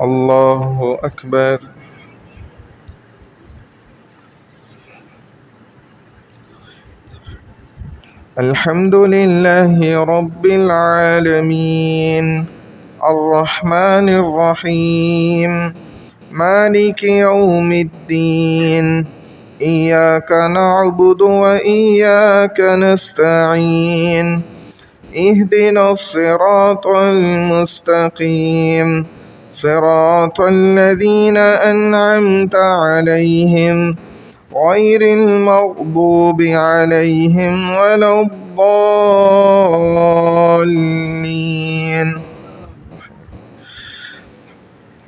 الله أكبر. الحمد لله رب العالمين الرحمن الرحيم مالك يوم الدين إياك نعبد وإياك نستعين اهدنا الصراط المستقيم صراط الذين أنعمت عليهم غير المغضوب عليهم ولا الضالين.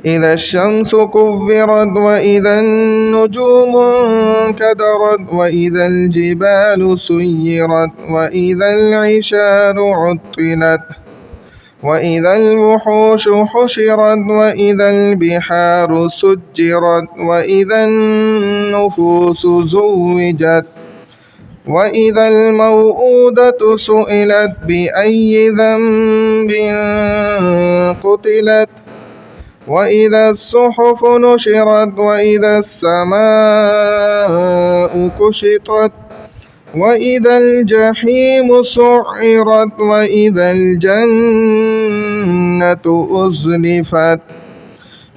إذا الشمس كورت وإذا النجوم انكدرت وإذا الجبال سيرت وإذا العشار عطلت وإذا الوحوش حشرت وإذا البحار سجرت وإذا النفوس زوجت وإذا الموءودة سئلت بأي ذنب قتلت وإذا الصحف نشرت وإذا السماء كشطت وإذا الجحيم سعرت وإذا الجنة أزلفت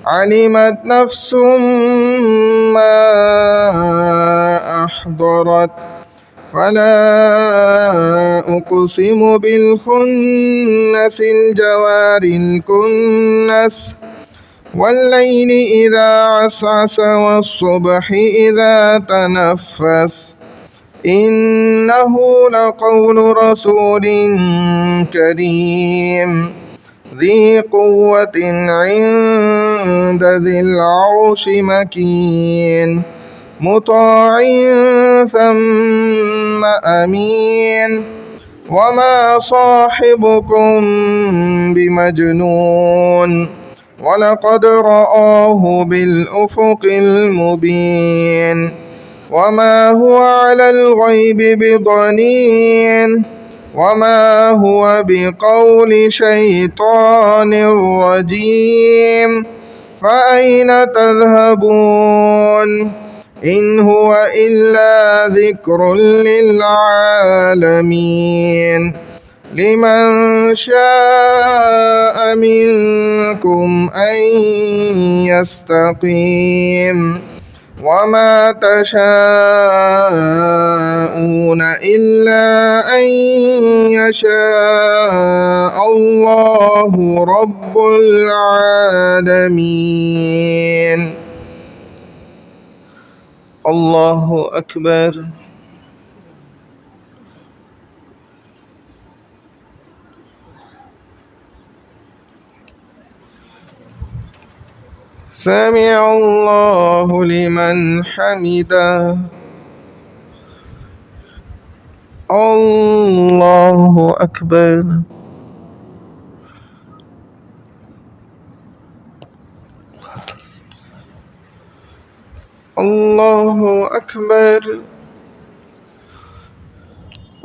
علمت نفس ما أحضرت فلا أقسم بالخنس الجوار الكنس والليل إذا عسعس والصبح إذا تنفس إنه لقول رسول كريم ذي قوة عند ذي العرش مكين مطاع ثم أمين وما صاحبكم بمجنون ولقد رآه بالأفق المبين وما هو على الغيب بضنين وما هو بقول شيطان رجيم فأين تذهبون إن هو إلا ذكر للعالمين لمن شاء منكم أن يستقيم وما تشاءون إلا أن يشاء الله رب العالمين. الله أكبر. سمع الله لمن حمده. الله أكبر. الله أكبر.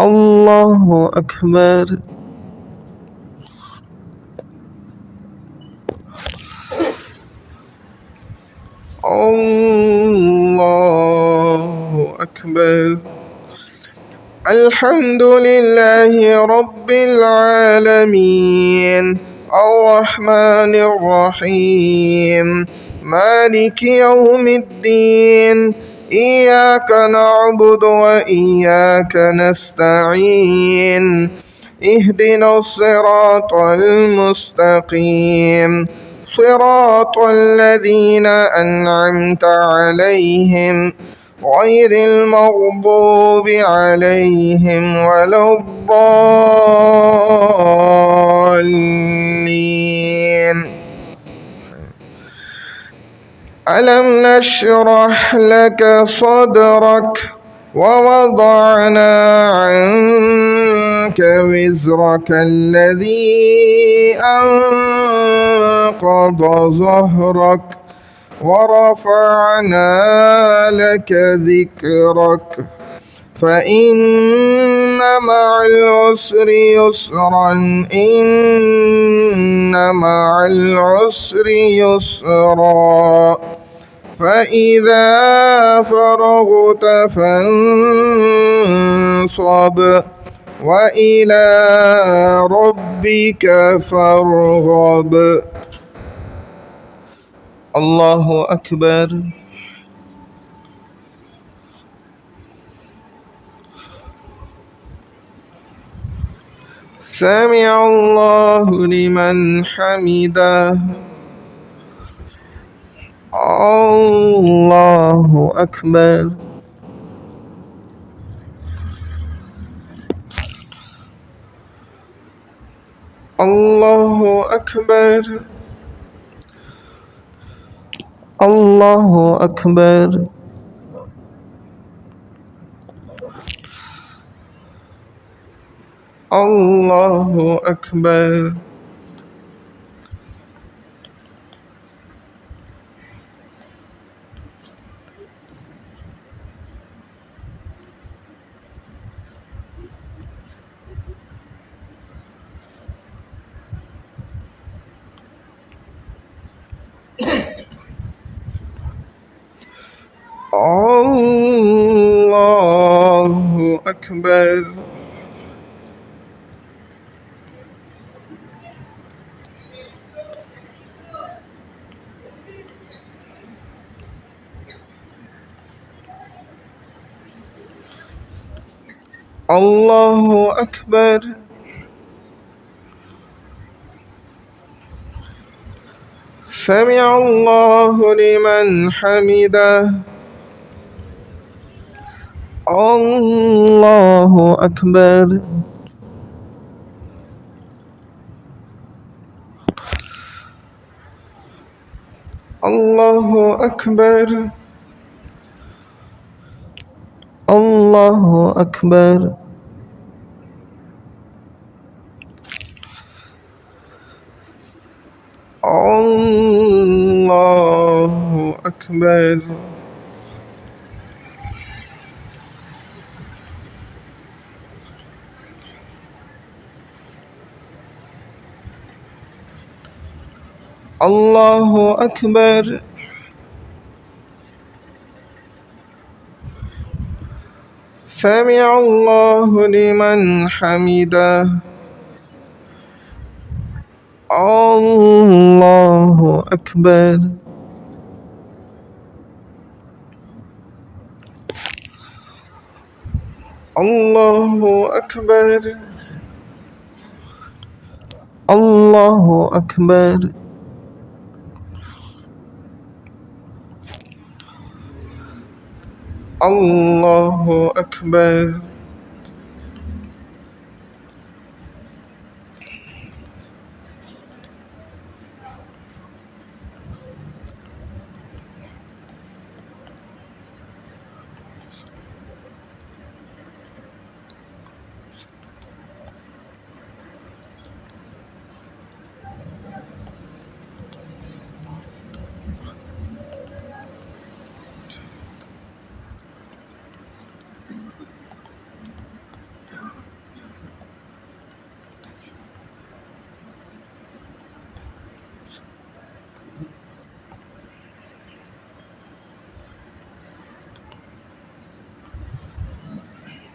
الله أكبر. الله أكبر. الحمد لله رب العالمين الرحمن الرحيم مالك يوم الدين إياك نعبد وإياك نستعين اهدنا الصراط المستقيم صراط الذين أنعمت عليهم غير المغضوب عليهم ولا الضالين. ألم نشرح لك صدرك ووضعنا عنك وزرك الذي أنقض ظهرك ورفعنا لك ذكرك فإن مع العسر يسرا إن مع العسر يسرا فإذا فرغت فانصب وإلى ربك فارغب. الله أكبر. سمع الله لمن حمده. الله أكبر. الله أكبر. الله أكبر. الله أكبر. الله أكبر. الله أكبر. سمع الله لمن حمده. الله أكبر. الله أكبر. الله أكبر. الله أكبر. الله أكبر. سمع الله لمن حمده. الله أكبر. الله أكبر. الله أكبر. الله أكبر.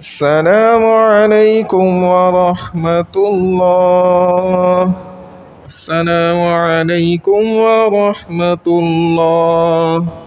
السلام عليكم ورحمة الله. السلام عليكم ورحمة الله.